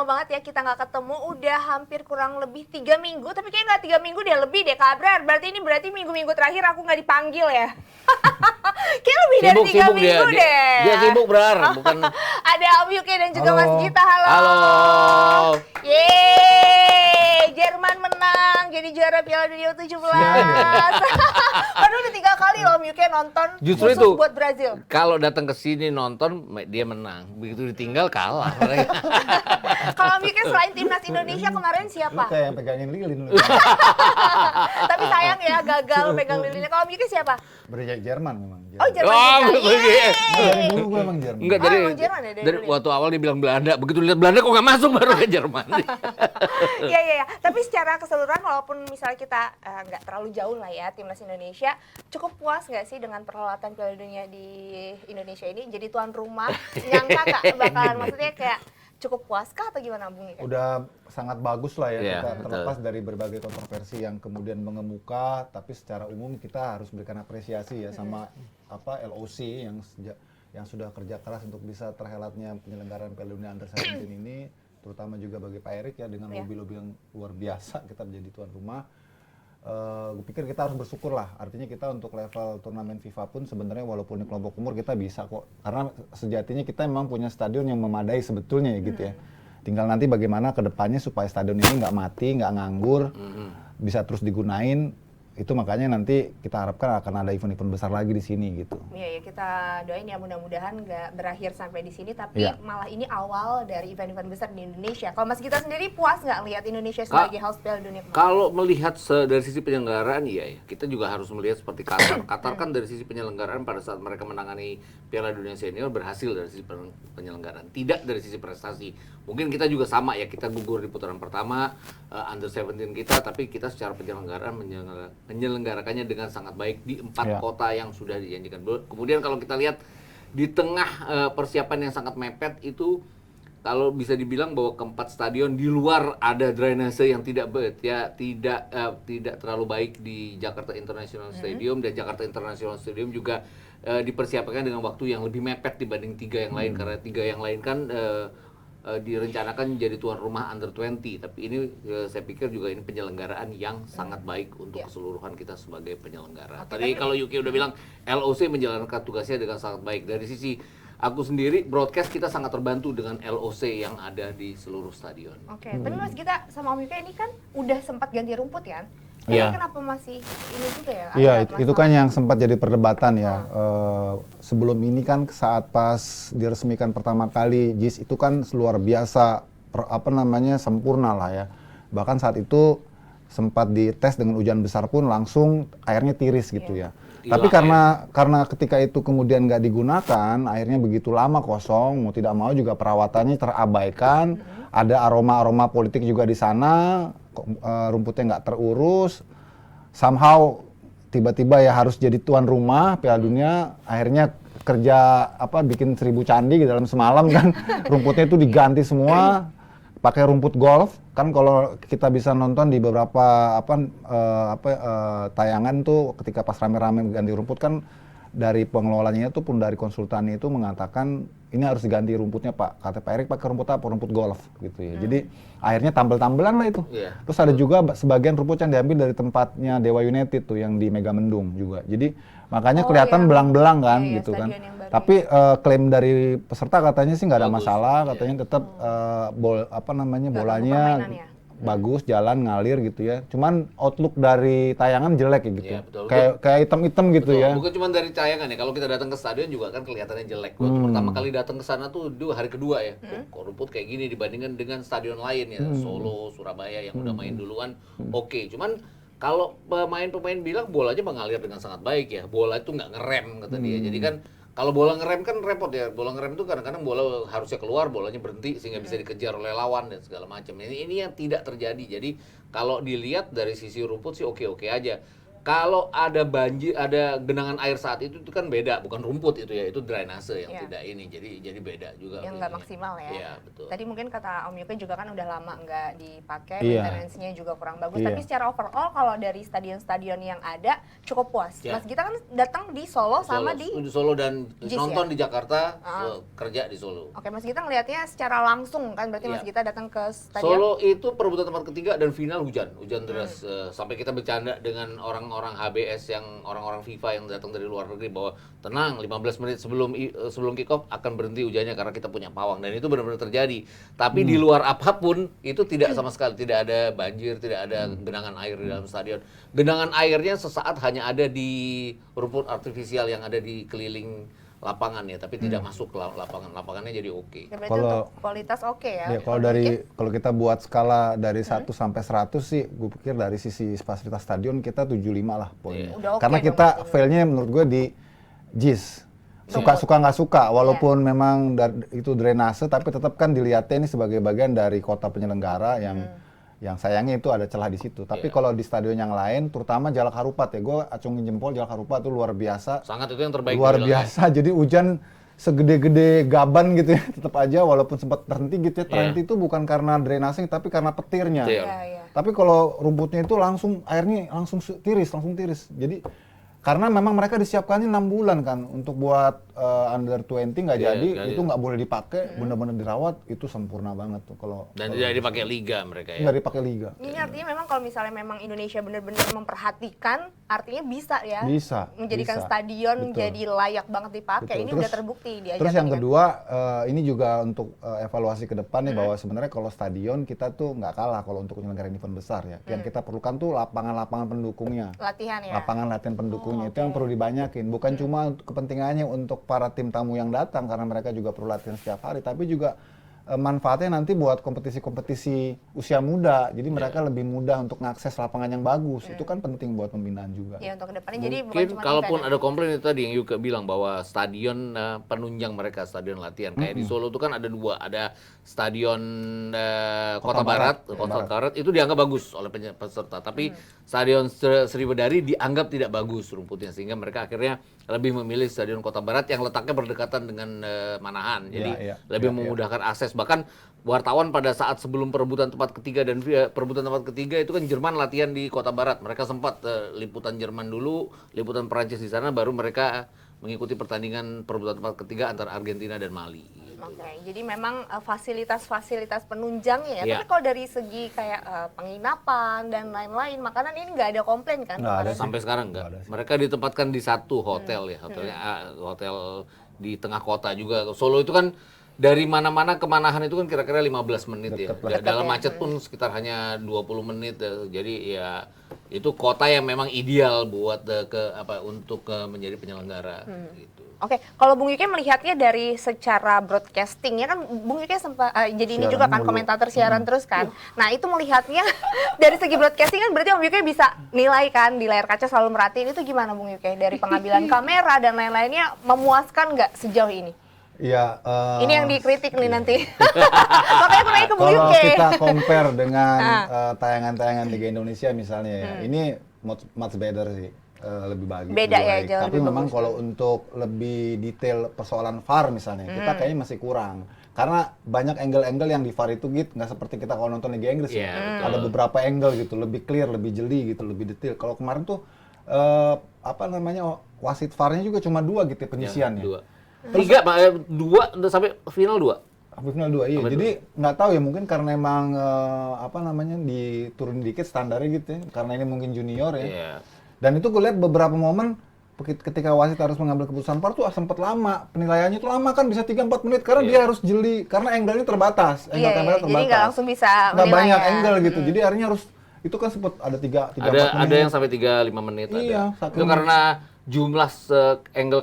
lama banget ya kita nggak ketemu, udah hampir kurang lebih 3 minggu, tapi kayaknya nggak 3 minggu deh, lebih deh Kak Abrar. Berarti minggu-minggu terakhir aku nggak dipanggil ya. Kayak lebih dari 3 minggu deh. Dia sibuk Brar, bukan. Ada Om Yuke dan juga Mas Gita, halo. Halo. Yeay, Jerman menang jadi juara Piala Dunia U17. Padahal udah 3 kali loh Om Yuke nonton Justru khusus itu, buat Brazil. Kalau datang ke sini nonton, dia menang. Begitu ditinggal kalah. Kalau Om Yuke selain timnas Indonesia kemarin siapa? Kayak yang pegangin lilin. Tapi sayang ya gagal pegang lilinnya. Kalau Om Yuke siapa? Berjaya Jerman memang. Oh Jerman Oh, juga. betul. Yeay. Dari dulu gue emang Jerman. Enggak, emang Jerman ya dari dulu ya? waktu awal dia bilang Belanda. Begitu lihat Belanda kok nggak masuk baru ke Jerman. Iya. Tapi secara keseluruhan walaupun misalnya kita nggak terlalu jauh lah ya timnas Indonesia, cukup puas nggak sih dengan perhelatan Piala Dunia di Indonesia ini? Jadi tuan rumah, nyangka nggak bakalan, maksudnya kayak cukup puas kah atau gimana Bung Ika? Udah sangat bagus lah ya, Iya, kita betul. terlepas dari berbagai kontroversi yang kemudian mengemuka, tapi secara umum kita harus berikan apresiasi ya sama LOC yang sudah kerja keras untuk bisa terhelatnya penyelenggaraan Piala Dunia Under 17 ini, terutama juga bagi Pak Erik ya dengan lobby-lobby yang luar biasa kita menjadi tuan rumah. Gue pikir kita harus bersyukur lah, artinya kita untuk level turnamen FIFA pun sebenarnya walaupun di kelompok umur kita bisa kok, karena sejatinya kita memang punya stadion yang memadai sebetulnya ya gitu ya. Tinggal nanti bagaimana ke depannya supaya stadion ini nggak mati, nggak nganggur, bisa terus digunain. Itu makanya nanti kita harapkan akan ada event-event besar lagi di sini gitu. Iya ya, kita doain ya mudah-mudahan nggak berakhir sampai di sini, tapi Iya. malah ini awal dari event-event besar di Indonesia. Kalau Mas Gita sendiri puas nggak lihat Indonesia sebagai host Piala Dunia kemarin? Kalau melihat dari sisi penyelenggaraan, iya ya. Kita juga harus melihat seperti Qatar. Qatar kan dari sisi penyelenggaraan pada saat mereka menangani Piala Dunia Senior berhasil dari sisi penyelenggaraan, tidak dari sisi prestasi. Mungkin kita juga sama ya, kita gugur di putaran pertama Under 17 kita, tapi kita secara penyelenggaraan menyelenggarakannya dengan sangat baik di 4 kota yang sudah dijanjikan. Kemudian kalau kita lihat di tengah persiapan yang sangat mepet itu, kalau bisa dibilang bahwa keempat stadion di luar ada drainase yang tidak terlalu baik di Jakarta International Stadium, dan Jakarta International Stadium juga dipersiapkan dengan waktu yang lebih mepet dibanding 3 yang lain, karena 3 yang lain kan direncanakan jadi tuan rumah Under 20, tapi ini saya pikir juga ini penyelenggaraan yang sangat baik untuk keseluruhan kita sebagai penyelenggara. Tadi kalau Yuki udah bilang LOC menjalankan tugasnya dengan sangat baik. Dari sisi aku sendiri, broadcast kita sangat terbantu dengan LOC yang ada di seluruh stadion. Oke, tapi Mas Gita sama Om Yuke ini kan udah sempat ganti rumput ya? Iya. Kenapa masih ini juga ya? Iya, ada itu kan yang sempat jadi perdebatan ya. Sebelum ini kan saat pas diresmikan pertama kali JIS itu kan luar biasa sempurna lah ya. Bahkan saat itu sempat dites dengan hujan besar pun langsung airnya tiris gitu ya. Tapi karena ketika itu kemudian nggak digunakan, airnya begitu lama kosong, mau tidak mau juga perawatannya terabaikan. Ada aroma-aroma politik juga di sana, rumputnya nggak terurus. Somehow tiba-tiba ya harus jadi tuan rumah Piala Dunia, akhirnya kerja bikin 1000 candi di dalam semalam kan. Rumputnya itu diganti semua pakai rumput golf. Kan kalau kita bisa nonton di beberapa tayangan tuh ketika pas rame-rame ganti rumput kan, dari pengelolanya itu pun dari konsultannya itu mengatakan ini harus diganti rumputnya Pak. Kata Pak Erik pakai rumput apa? Rumput golf gitu ya. Jadi akhirnya tambel-tambelan lah itu. Terus ada juga sebagian rumput yang diambil dari tempatnya Dewa United tuh yang di Megamendung juga. Jadi makanya kelihatan belang-belang kan gitu kan. Tapi klaim dari peserta katanya sih nggak ada masalah, katanya tetap bolanya bagus, jalan ngalir gitu ya. Cuman outlook dari tayangan jelek ya gitu. Iya, betul. Kayak hitam-hitam gitu ya. Bukan cuma dari tayangan ya. Kalau kita datang ke stadion juga kan kelihatannya jelek. Waktu pertama kali datang ke sana tuh hari kedua ya. Kok rumput kayak gini dibandingkan dengan stadion lain ya. Solo, Surabaya yang udah main duluan. Oke, cuman kalau pemain-pemain bilang bolanya mengalir dengan sangat baik ya. Bola itu nggak ngerem kata dia. Jadi kan kalau bola ngerem kan repot ya. Bola ngerem itu kadang-kadang bola harusnya keluar, bolanya berhenti sehingga bisa dikejar oleh lawan dan segala macam. Ini yang tidak terjadi. Jadi kalau dilihat dari sisi rumput sih oke-oke aja. Kalau ada banjir, ada genangan air saat itu kan beda, bukan rumput itu ya, itu drainase yang Iya. tidak ini, jadi beda juga. Yang nggak ininya. maksimal ya. Iya, betul. Tadi mungkin kata Om Yuke juga kan udah lama nggak dipakai, Iya. maintenance-nya juga kurang bagus. Iya. Tapi secara overall kalau dari stadion-stadion yang ada cukup puas. Iya. Mas Gita kan datang di Solo sama di. Di Solo dan JIS nonton ya? di Jakarta, Ah. kerja di Solo. Oke, Mas Gita ngelihatnya secara langsung kan, berarti Mas Iya. Gita datang ke stadion. Solo itu perebutan tempat ketiga dan final hujan deras. Sampai kita bercanda dengan orang-orang HBS yang orang-orang FIFA yang datang dari luar negeri bahwa tenang 15 menit sebelum kick off akan berhenti hujannya karena kita punya pawang, dan itu benar-benar terjadi. Tapi di luar apapun itu tidak sama sekali, tidak ada banjir, tidak ada genangan air di dalam stadion. Genangan airnya sesaat hanya ada di rumput artifisial yang ada di keliling lapangan ya, tapi tidak masuk ke lapangan. Lapangannya jadi oke. Ya, berarti Kalau- untuk kualitas oke ya. Ya, kalau kita buat skala dari 1 sampai 100 sih, gue pikir dari sisi fasilitas stadion kita 75 lah poinnya. Udah oke Karena dong kita berarti. failnya menurut gue di JIS. Suka nggak suka, walaupun memang itu drainase, tapi tetap kan dilihatnya ini sebagai bagian dari kota penyelenggara yang sayangnya itu ada celah di situ. Tapi kalau di stadion yang lain, terutama Jalak Harupat ya, gue acungin jempol Jalak Harupat itu luar biasa. Sangat itu yang terbaik. Luar dibilangnya. biasa, jadi hujan segede-gede gaban gitu ya, tetap aja walaupun sempat terhenti gitu ya, terhenti itu bukan karena drainase tapi karena petirnya. Petir. Iya, iya. Tapi kalau rumputnya itu airnya langsung tiris. Jadi karena memang mereka disiapkannya 6 bulan kan untuk buat under 20 nggak Iya, jadi, nggak itu nggak boleh dipakai, benar-benar dirawat, itu sempurna banget tuh kalau Dan tidak dipakai liga mereka ya. nggak dipakai liga. Ini artinya memang kalau misalnya memang Indonesia benar-benar memperhatikan, artinya bisa ya. Bisa, Menjadikan bisa. stadion Betul. jadi layak banget dipakai. Betul. Ini Terus- udah terbukti di Terus yang kan? kedua, ini juga untuk evaluasi ke depan nih, bahwa sebenarnya kalau stadion kita tuh nggak kalah kalau untuk penyelenggaraan event besar ya. Yang kita perlukan tuh lapangan-lapangan pendukungnya. Latihan ya. Lapangan latihan pendukungnya itu yang perlu dibanyakin, bukan cuma kepentingannya untuk para tim tamu yang datang karena mereka juga perlu latihan setiap hari, tapi juga manfaatnya nanti buat kompetisi-kompetisi usia muda, jadi mereka lebih mudah untuk mengakses lapangan yang bagus. Itu kan penting buat pembinaan juga. Ya untuk kedepannya jadi bukan Mungkin cuma kalaupun event ya. ada komplain itu tadi yang Yuka bilang bahwa stadion penunjang mereka, stadion latihan. Kayak di Solo itu kan ada dua, ada stadion Kota Barat, Kota Barat itu dianggap bagus oleh peserta, tapi stadion Sriwedari dianggap tidak bagus rumputnya, sehingga mereka akhirnya lebih memilih stadion Kota Barat yang letaknya berdekatan dengan Manahan, jadi lebih memudahkan akses. Bahkan wartawan pada saat sebelum perebutan tempat ketiga dan perebutan tempat ketiga itu kan Jerman latihan di Kota Barat. Mereka sempat liputan Jerman dulu, liputan Perancis di sana, baru mereka mengikuti pertandingan perebutan tempat ketiga antara Argentina dan Mali. Oke, jadi memang fasilitas-fasilitas penunjangnya ya. Iya. Tapi kalau dari segi kayak penginapan dan lain-lain, makanan ini nggak ada komplain kan? Nggak ada Kemarin? Sampai sekarang enggak. Mereka ditempatkan di satu hotel ya, hotelnya hotel di tengah kota juga. Solo itu kan dari mana-mana ke Manahan itu kan kira-kira 15 menit ya. Dalam macet pun sekitar hanya 20 menit. Jadi ya itu kota yang memang ideal buat untuk menjadi penyelenggara gitu. Oke, kalau Bung Yuke melihatnya dari secara broadcasting ya kan Bung Yuke sempat jadi ini Siaran juga kan mulu. komentator siaran terus kan. Nah, itu melihatnya dari segi broadcasting kan berarti Om Yuke bisa nilai kan di layar kaca, selalu merhatiin itu gimana Bung Yuke dari pengambilan kamera dan lain-lainnya, memuaskan nggak sejauh ini? Iya. Ini yang dikritik nih nanti. Makanya aku nanya ke Bung Kalau Yuke. kita compare dengan tayangan-tayangan Liga Indonesia misalnya ya, ini much better sih, lebih bagus. Beda lebih ya, baik. jauh Tapi lebih memang bagus. kalau untuk lebih detail persoalan VAR misalnya, kita kayaknya masih kurang. Karena banyak angle-angle yang di VAR itu gitu, nggak seperti kita kalau nonton Liga Inggris Iya, ya. betul. Ada beberapa angle gitu, lebih clear, lebih jeli gitu, lebih detail. Kalau kemarin tuh apa namanya, wasit VAR-nya juga cuma 2 gitu penyisiannya. 2 sampai final 2. Sampai final 2, iya. Jadi nggak tahu ya, mungkin karena emang apa namanya diturunin dikit standarnya gitu ya. Karena ini mungkin junior ya. Iya. Dan itu gue lihat beberapa momen ketika wasit harus mengambil keputusan VAR tuh sempat lama. Penilaiannya tuh lama kan, bisa 3-4 menit karena dia harus jeli, karena angle-nya terbatas. Angle Iya, kamera jadi terbatas. nggak langsung bisa Nggak menilai banyak ya. angle gitu. Jadi akhirnya harus, itu kan sempat ada 3-4 menit. Ada yang sampai 3-5 menit Iya, ada. saking- Itu karena jumlah angle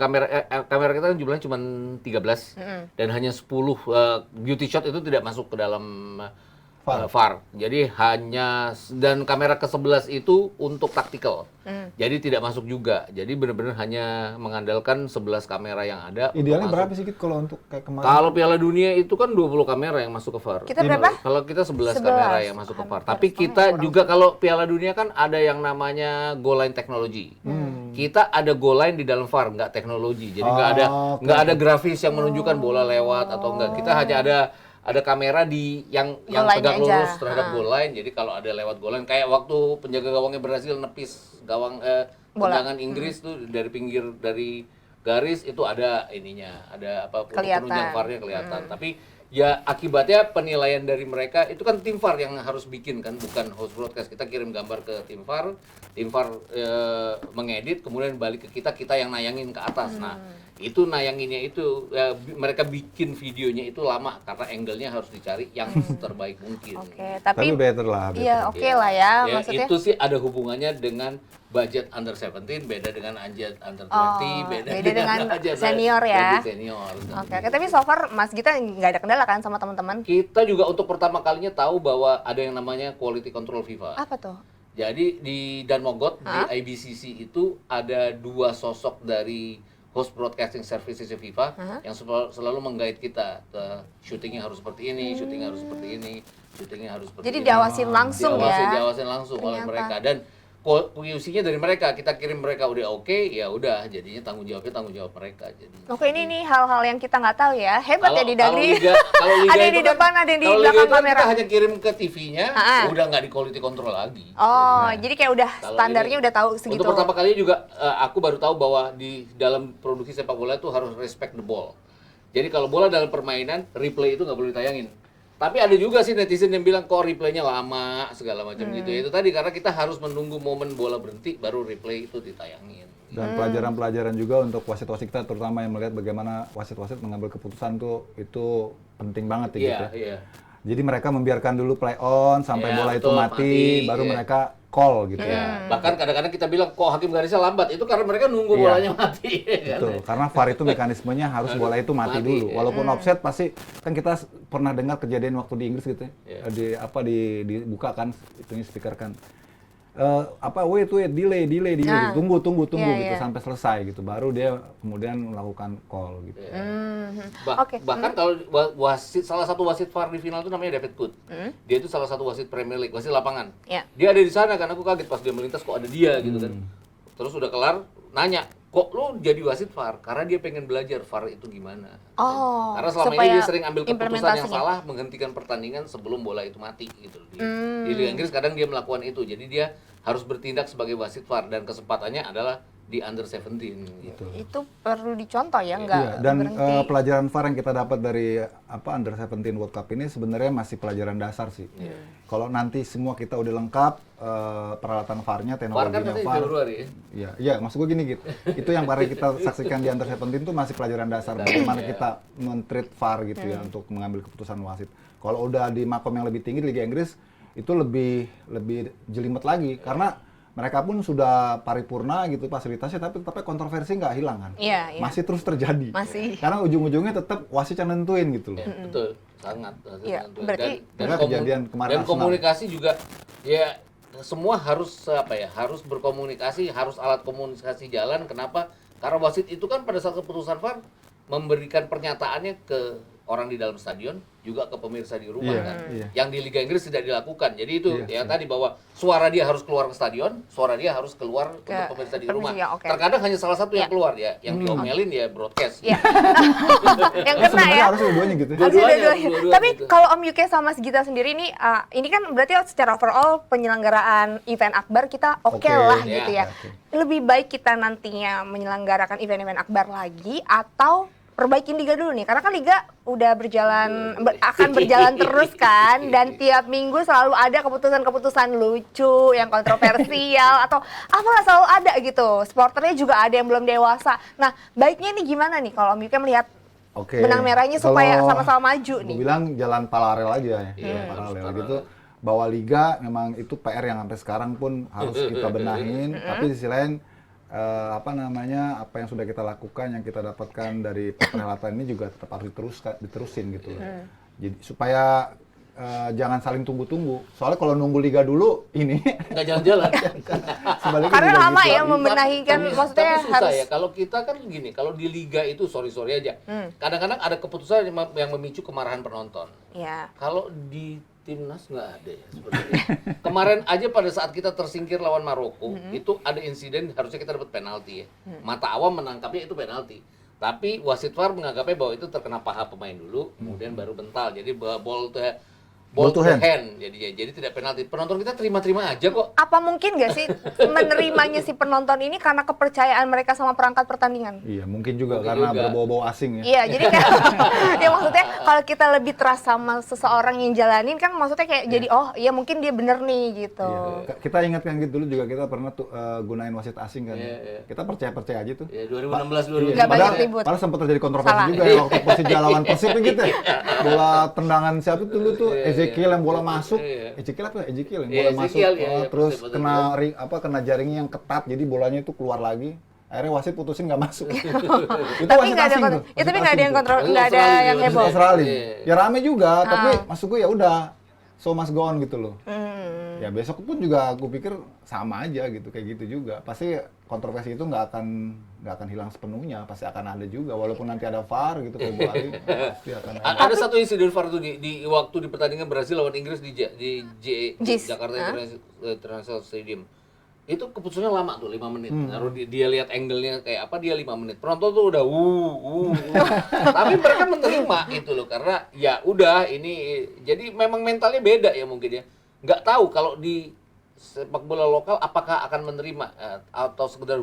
kamera kita kan jumlahnya cuma 13 dan hanya 10 beauty shot itu tidak masuk ke dalam VAR. Jadi dan kamera ke-11 itu untuk taktikal. Jadi tidak masuk juga. Jadi benar-benar hanya mengandalkan 11 kamera yang ada. Idealnya untuk berapa masuk. sih Kit, kalau untuk kayak kemarin? Kalau Piala Dunia itu kan 20 kamera yang masuk ke VAR. Kita berapa? Kalau kita 11 11. kamera yang masuk ke VAR. Hampir Tapi setengah kita ya, kurang juga kalau Piala Dunia kan ada yang namanya goal line technology. Kita ada goal line di dalam VAR, nggak teknologi. Jadi nggak ada grafis yang menunjukkan bola lewat atau enggak. Kita hanya ada kamera yang Goal line tegak aja. lurus terhadap goal line. Jadi kalau ada lewat goal line, kayak waktu penjaga gawangnya Brasil nepis gawang Bola. tendangan Inggris tuh dari garis itu ada ininya, ada apa Kelihatan. penunjang VAR-nya kelihatan. Tapi ya akibatnya penilaian dari mereka itu kan tim VAR yang harus bikin kan, bukan host broadcast. Kita kirim gambar ke tim VAR mengedit, kemudian balik ke kita yang nayangin ke atas. Nah, itu nayanginnya itu mereka bikin videonya itu lama karena angle-nya harus dicari yang terbaik mungkin. Oke, Tapi tapi better lah. better. iya oke lah ya, Ya, maksudnya. itu sih ada hubungannya dengan budget under 17, beda dengan budget under 20, Oh, beda beda dengan budget senior ya. budget senior. Oke, tapi so far Mas Gita nggak ada kendala kan sama teman-teman? Kita juga untuk pertama kalinya tahu bahwa ada yang namanya quality control FIFA. Apa tuh? Jadi di Danmogot, di IBCC itu ada 2 sosok dari host broadcasting services FIFA yang selalu menggait kita. Syutingnya harus seperti ini, syutingnya harus seperti ini, syutingnya harus seperti Jadi ini. diawasin langsung ya. Diawasin langsung oleh Ternyata. mereka. Dan QC-nya dari mereka, kita kirim mereka udah oke, ya udah jadinya tanggung jawab mereka. Jadi Oke, ini hal-hal yang kita nggak tahu ya. Hebat ya di Dagri. kalau liga Ada yang itu di depan, ada yang di kalau liga belakang itu kan kamera. kita hanya kirim ke TV-nya, udah nggak di quality control lagi. Oh, jadi kayak udah Kalau standarnya ini, udah tahu segitu. Untuk pertama kalinya juga aku baru tahu bahwa di dalam produksi sepak bola itu harus respect the ball. Jadi kalau bola dalam permainan, replay itu nggak boleh ditayangin. Tapi ada juga sih netizen yang bilang kok replaynya lama segala macam gitu. Itu tadi karena kita harus menunggu momen bola berhenti baru replay itu ditayangin. Dan pelajaran-pelajaran juga untuk wasit-wasit kita, terutama yang melihat bagaimana wasit-wasit mengambil keputusan tuh, itu penting banget ya gitu. Iya. Jadi mereka membiarkan dulu play on sampai Iya, bola itu betul, mati, mati, baru iya. mereka call gitu ya. Ya, bahkan kadang-kadang kita bilang kok hakim garisnya lambat, itu karena mereka nunggu Iya. bolanya mati. Kan? Betul, karena VAR itu mekanismenya harus bola itu mati Mati, dulu. iya. Walaupun offset pasti kan kita pernah dengar kejadian waktu di Inggris gitu ya. Iya. Dibuka kan itunya speaker kan. Wait, delay, Nah. tunggu Iya, gitu iya. sampai selesai gitu. Baru dia kemudian melakukan call gitu. Oke. Bahkan kalau salah satu wasit VAR di final itu namanya David Good. Dia itu salah satu wasit Premier League, wasit lapangan. Ya. Dia ada di sana kan, aku kaget pas dia melintas kok ada dia gitu kan. Terus udah kelar, nanya, kok lu jadi wasit VAR? Karena dia pengen belajar VAR itu gimana. Oh, Karena selama supaya ini dia sering ambil keputusan yang implementasinya. salah, menghentikan pertandingan sebelum bola itu mati gitu. Di Liga Inggris kadang dia melakukan itu, jadi dia harus bertindak sebagai wasit VAR dan kesempatannya adalah di under 17 gitu. Itu perlu dicontoh ya, nggak Iya, dan berhenti. pelajaran VAR yang kita dapat dari Under 17 World Cup ini sebenarnya masih pelajaran dasar sih. Kalau nanti semua kita udah lengkap peralatan VAR-nya, VAR kan teknologinya katanya VAR. Februari ya. Iya, maksud gue gini gitu. Itu yang kemarin kita saksikan di Under 17 itu masih pelajaran dasar bagaimana kita men-treat VAR gitu ya untuk mengambil keputusan wasit. Kalau udah di makom yang lebih tinggi di Liga Inggris itu lebih jelimet lagi karena mereka pun sudah paripurna gitu fasilitasnya, tapi tetap kontroversi nggak hilang kan? Iya, iya. Masih terus terjadi. Masih. Karena ujung-ujungnya tetap wasit yang nentuin gitu loh. Ya, betul, sangat. Iya, sangat. berarti- Karena kejadian kemarin dan Arsenal. komunikasi juga ya semua harus harus berkomunikasi, harus alat komunikasi jalan. Kenapa? Karena wasit itu kan pada saat keputusan VAR memberikan pernyataannya ke orang di dalam stadion, juga ke pemirsa di rumah Iya, kan. iya. Yang di Liga Inggris tidak dilakukan. Jadi itu Iya, yang tadi bahwa suara dia harus keluar ke stadion, suara dia harus keluar Ke untuk pemirsa di rumah. pemirsa, oke. Terkadang hanya salah satu yang Iya. keluar ya, yang diomelin ya broadcast. Iya. Yang kena Sebenarnya ya. harus dua-duanya gitu. Harus Dua-duanya, dua-duanya. dua-duanya Tapi gitu. kalau Om Yuke sama Mas Gita sendiri ini kan berarti secara overall penyelenggaraan event akbar kita oke Oke, lah ya, gitu ya. oke. Lebih baik kita nantinya menyelenggarakan event-event akbar lagi atau perbaikin liga dulu nih, karena kan liga udah akan berjalan terus kan, dan tiap minggu selalu ada keputusan-keputusan lucu yang kontroversial atau apalah selalu ada gitu. Supporternya juga ada yang belum dewasa. Nah, baiknya nih gimana nih kalau Om Yuke melihat Oke. benang merahnya supaya Kalau sama-sama maju nih? Gue bilang jalan paralel aja ya, Iya, paralel harus gitu. Bahwa liga memang itu PR yang sampai sekarang pun harus kita benahin, tapi di sisi lain apa yang sudah kita lakukan, yang kita dapatkan dari perhelatan ini juga tetap harus diterusin gitu loh. Jadi supaya jangan saling tunggu-tunggu. Soalnya kalau nunggu liga dulu ini Nggak jalan-jalan. sebaliknya Karena juga lama gitu. ya membenahi kan, maksudnya tapi susah harus ya. Kalau kita kan gini, kalau di liga itu sorry aja. Kadang-kadang ada keputusan yang memicu kemarahan penonton. ya. Kalau di timnas nggak ada ya seperti itu. Kemarin aja pada saat kita tersingkir lawan Maroko, itu ada insiden harusnya kita dapat penalti ya. Mata awam menangkapnya itu penalti. Tapi wasit VAR menganggapnya bahwa itu terkena paha pemain dulu, kemudian baru bental. Jadi ball to hand. Jadi tidak penalti. Penonton kita terima-terima aja kok. Apa mungkin nggak sih menerimanya si penonton ini karena kepercayaan mereka sama perangkat pertandingan? Iya, mungkin juga Mungkin karena juga. berbau-bau asing ya. Iya, jadi kan ya maksudnya kalau kita lebih trust sama seseorang yang jalanin kan maksudnya kayak jadi oh iya mungkin dia bener nih gitu. Iya. Kita ingat kan gitu dulu juga kita pernah tuh gunain wasit asing kan. Iya. Kita percaya aja tuh. Ya 2016 Nggak banyak ribut. Padahal sempat terjadi kontroversi Salah. juga ya waktu Persija lawan Persib gitu ya. Bola tendangan siapa tuh dulu tuh Ezekiel yang bola masuk. Iya. Ezekiel apa? Ezekiel yang Iya, bola masuk. Ezekiel, iya, Terus betul. kena jaringnya yang ketat jadi bolanya itu keluar lagi. Akhirnya wasit putusin nggak masuk. Itu Tapi wasit nggak ada asing kontrol. tuh, Ya, tapi wasit nggak ada asing yang tuh. kontrol, Itu nggak ada Australia yang juga. heboh. Australia. Iya. Ya rame juga, tapi maksud gue ya udah so must go on gitu loh. Hmm. Ya besok pun juga aku pikir sama aja gitu, kayak gitu juga. Pasti kontroversi itu nggak akan hilang sepenuhnya, pasti akan ada juga. Walaupun nanti ada VAR gitu kayak Bali, pasti akan ada. Ada satu insiden VAR tuh di waktu di pertandingan Brazil lawan Inggris di JIS. Jakarta International Stadium. Itu keputusannya lama tuh 5 menit. Lalu dia lihat angle-nya kayak apa, dia 5 menit. Penonton tuh udah Tapi mereka menerima itu loh karena ya udah ini jadi memang mentalnya beda ya mungkin ya. Nggak tahu kalau di sepak bola lokal apakah akan menerima atau sekedar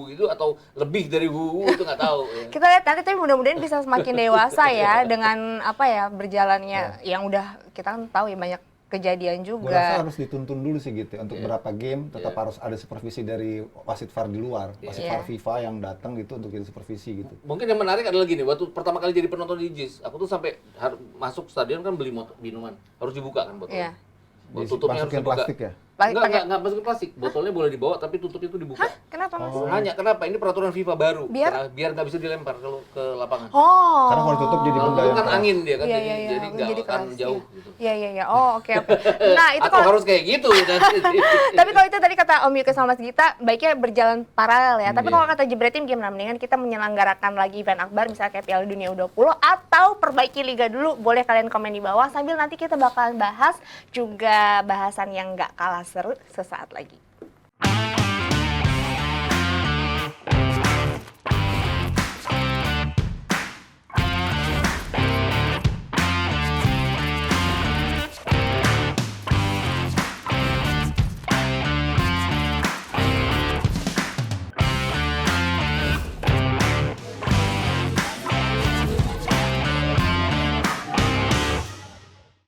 gitu atau lebih dari itu nggak tahu ya. Kita lihat nanti tapi mudah-mudahan bisa semakin dewasa ya dengan apa ya berjalannya yang udah kita kan tahu ya banyak kejadian Gue rasa juga. harus dituntun dulu sih gitu ya. Untuk berapa game tetap harus ada supervisi dari wasit VAR di luar, wasit Iya. VAR FIFA yang datang gitu untuk jadi supervisi gitu. Mungkin yang menarik adalah gini, waktu pertama kali jadi penonton di JIS, aku tuh sampai masuk stadion kan beli minuman, harus dibuka kan botolnya. Iya. Tutupnya harus Masukin dibuka. plastik ya. Enggak masukin plastik. Botolnya boleh dibawa tapi tutupnya itu dibuka. Kenapa Mas? Nanya kenapa? Ini peraturan FIFA baru. Biar? Biar nggak bisa dilempar kalau ke lapangan. Oh. Karena kalau ditutup jadi Kalau benda itu yang kan keras. angin dia kan, Iya, jadi iya, nggak jadi akan keras, jauh iya. gitu. Iya. Oh, oke. Nah, itu Atau kalau harus kayak gitu. tapi kalau itu tadi kata Om Yuke sama Mas Gita, baiknya berjalan paralel ya. Tapi Iya. kalau kata Jebretim gimana? Mendingan kita menyelenggarakan lagi event akbar misalnya kayak Piala Dunia U20 atau perbaiki liga dulu. Boleh kalian komen di bawah sambil nanti kita bakalan bahas juga bahasan yang nggak kalah seru sesaat lagi.